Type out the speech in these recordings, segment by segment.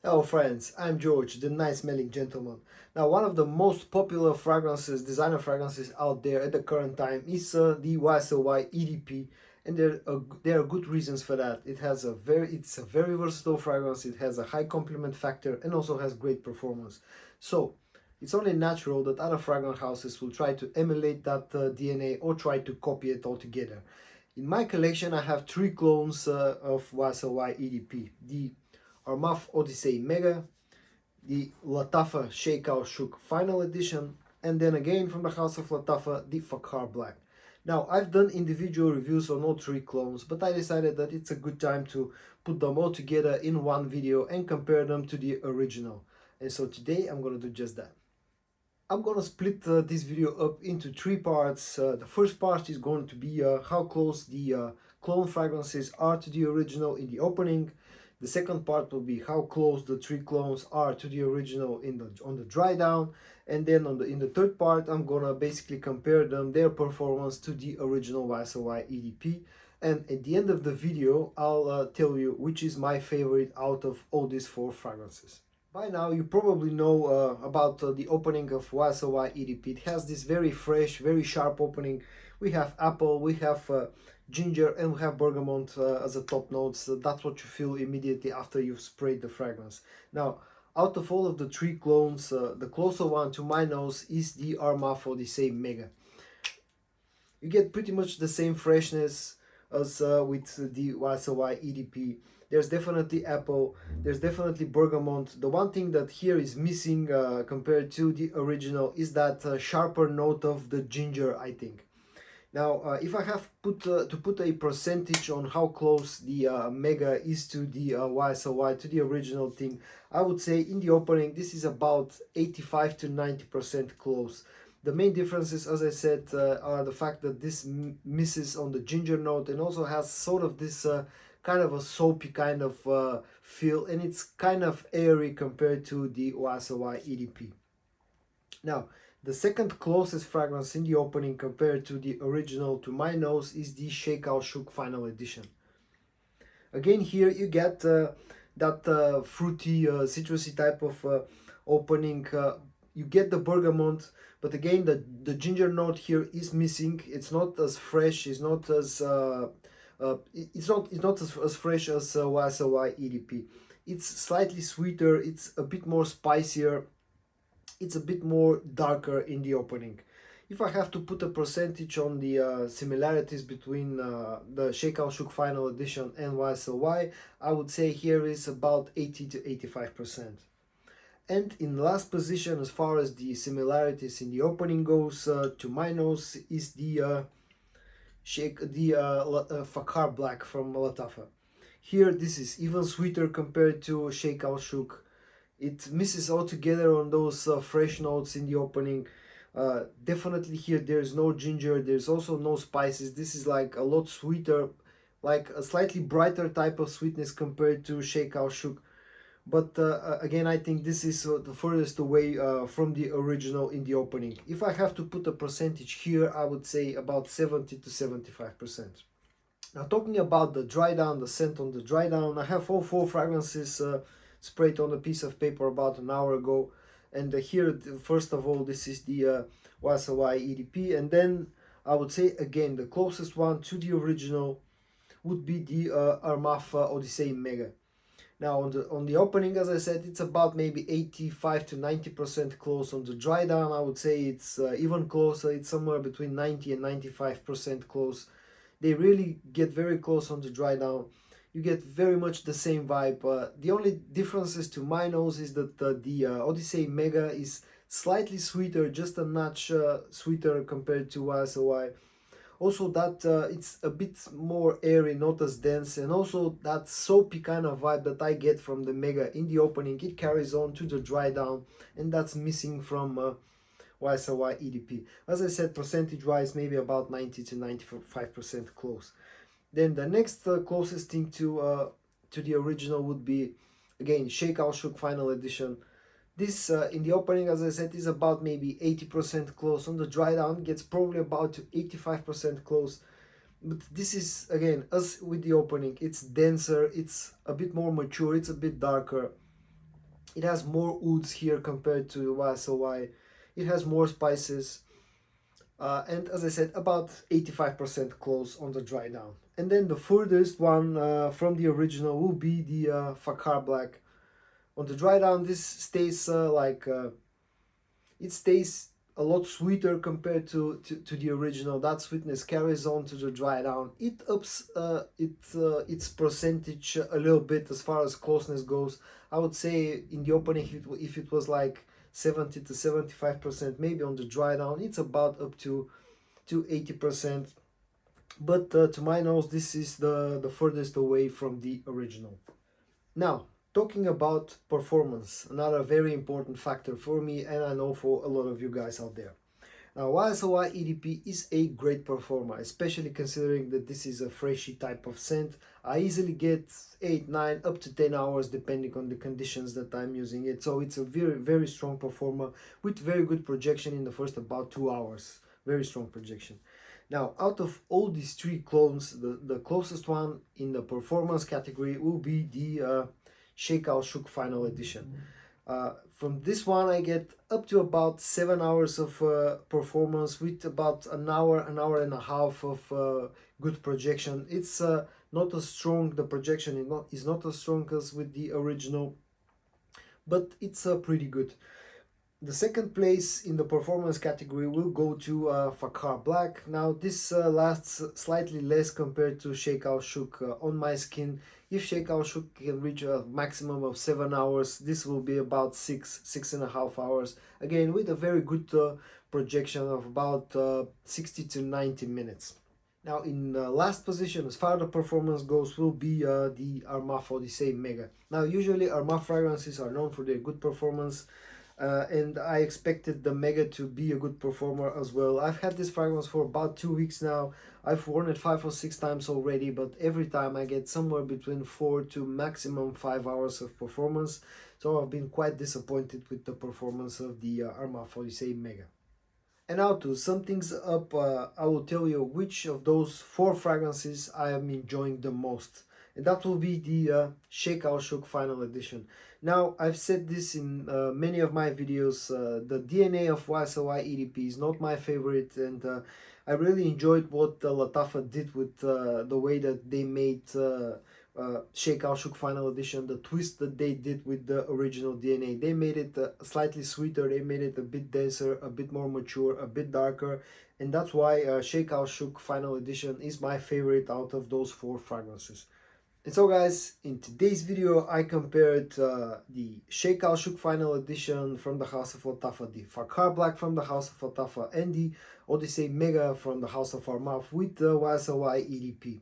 Hello friends, I'm George, the nice smelling gentleman. Now one of the most popular fragrances, designer fragrances out there at the current time is the YSL Y Edp, and there are good reasons for that. It's a very versatile fragrance, it has a high complement factor and also has great performance. So it's only natural that other fragrance houses will try to emulate that DNA or try to copy it altogether. In my collection I have three clones of YSL Y Edp. The Armaf Odyssey Mega, the Lattafa Sheikh Al Shyoukh Final Edition, and then again from the house of Lattafa, the Fakhar Black. Now, I've done individual reviews on all three clones, but I decided that it's a good time to put them all together in one video and compare them to the original. And so today I'm going to do just that. I'm going to split this video up into three parts. The first part is going to be how close the clone fragrances are to the original in the opening. The second part will be how close the three clones are to the original on the dry down, and then in the third part I'm gonna basically compare their performance to the original YSL Y Edp, and at the end of the video I'll tell you which is my favorite out of all these four fragrances. By now you probably know about the opening of YSL Y Edp. It has this very fresh, very sharp opening. We have apple, we have ginger, and we have bergamot as a top notes. That's what you feel immediately after you've sprayed the fragrance. Now, out of all of the three clones, the closer one to my nose is the Armaf Odyssey Mega. You get pretty much the same freshness as with the YSL Y Edp. There's definitely apple, there's definitely bergamot. The one thing that here is missing compared to the original is that sharper note of the ginger, I think. Now, if I have to put a percentage on how close the Mega is to the YSL Y, to the original thing, I would say in the opening this is about 85 to 90% close. The main differences, as I said, are the fact that this misses on the ginger note and also has sort of this kind of a soapy kind of feel, and it's kind of airy compared to the YSL Y Edp. Now, the second closest fragrance in the opening compared to the original to my nose is the Sheikh Al Shyoukh Final Edition. Again, here you get that fruity, citrusy type of opening. You get the bergamot, but again, the ginger note here is missing. It's not as fresh. It's not as as fresh as YSL Y Edp. It's slightly sweeter. It's a bit more spicier. It's a bit more darker in the opening. If I have to put a percentage on the similarities between the Sheikh Al Shyoukh Final Edition and YSL Y, I would say here is about 80 to 85%. And in last position, as far as the similarities in the opening goes, to my nose is the Fakhar Black from Lattafa. Here, this is even sweeter compared to Sheikh Al Shyoukh. It misses altogether on those fresh notes in the opening. Definitely here there's no ginger, there's also no spices. This is like a lot sweeter, like a slightly brighter type of sweetness compared to Sheikh Al Shyoukh. But again, I think this is the furthest away from the original in the opening. If I have to put a percentage here, I would say about 70 to 75%. Now, talking about the dry down, the scent on the dry down, I have all four fragrances sprayed on a piece of paper about an hour ago, and here first of all this is the YSL Y Edp, and then I would say again the closest one to the original would be the Armaf Odyssey Mega. Now on the opening, as I said, it's about maybe 85 to 90% close. On the dry down, I would say it's even closer. It's somewhere between 90 and 95% close. They really get very close on the dry down. You get very much the same vibe. The only differences to my nose is that the Odyssey Mega is slightly sweeter, just a notch sweeter compared to YSL Y. Also that it's a bit more airy, not as dense, and also that soapy kind of vibe that I get from the Mega in the opening, it carries on to the dry down, and that's missing from YSL Y Edp. As I said, percentage wise, maybe about 90 to 95% close. Then the next closest thing to the original would be, again, Sheikh Al Shyoukh Final Edition. This in the opening, as I said, is about maybe 80% close. On the dry down, gets probably about to 85% close. But this is, again, as with the opening, it's denser, it's a bit more mature, it's a bit darker. It has more woods here compared to YSL Y. It has more spices. And as I said, about 85% close on the Drydown. And then the furthest one from the original will be the Fakhar Black. On the Drydown, this stays it stays a lot sweeter compared to the original. That sweetness carries on to the Drydown. It ups its percentage a little bit as far as closeness goes. I would say in the opening, if it was like 70 to 75%, maybe on the Drydown it's about up to 80%. But to my nose, this is the furthest away from the original. Now, talking about performance, another very important factor for me, and I know for a lot of you guys out there. Now, YSL Y EDP is a great performer, especially considering that this is a freshy type of scent. I easily get 8, 9, up to 10 hours depending on the conditions that I'm using it. So it's a very, very strong performer with very good projection in the first about 2 hours. Very strong projection. Now, out of all these three clones, the closest one in the performance category will be the Sheikh Al Shyoukh Final Edition. From this one I get up to about 7 hours of performance with about an hour and a half of good projection. It's not as strong, the projection is not as strong as with the original, but it's pretty good. The second place in the performance category will go to Fakhar Black. Now this lasts slightly less compared to Sheikh Al Shyoukh on my skin. If Sheikh Al Shyoukh can reach a maximum of 7 hours, this will be about 6.5 hours. Again, with a very good projection of about 60 to 90 minutes. Now in last position, as far as the performance goes, will be the Armaf Odyssey Mega. Now usually Armaf fragrances are known for their good performance. And I expected the Mega to be a good performer as well. I've had this fragrance for about 2 weeks now. I've worn it 5 or 6 times already, but every time I get somewhere between 4 to maximum 5 hours of performance. So I've been quite disappointed with the performance of the Armaf Odyssey Mega. And now to sum things up, I will tell you which of those 4 fragrances I am enjoying the most. And that will be the Sheikh Al Shyoukh Final Edition. Now, I've said this in many of my videos, the DNA of YSL Y EDP is not my favorite, and I really enjoyed what Lattafa did with the way that they made Sheikh Al Shyoukh Final Edition, the twist that they did with the original DNA. They made it slightly sweeter, they made it a bit denser, a bit more mature, a bit darker, and that's why Sheikh Al Shyoukh Final Edition is my favorite out of those 4 fragrances. And so guys, in today's video I compared the Sheikh Al Shyoukh Final Edition from the House of Lattafa, the Fakhar Black from the House of Lattafa, and the Odyssey Mega from the House of Armaf with the YSL Y EDP.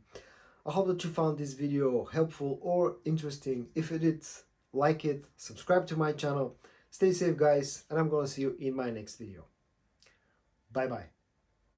I hope that you found this video helpful or interesting. If you did, like it, subscribe to my channel. Stay safe guys, and I'm gonna see you in my next video. Bye bye.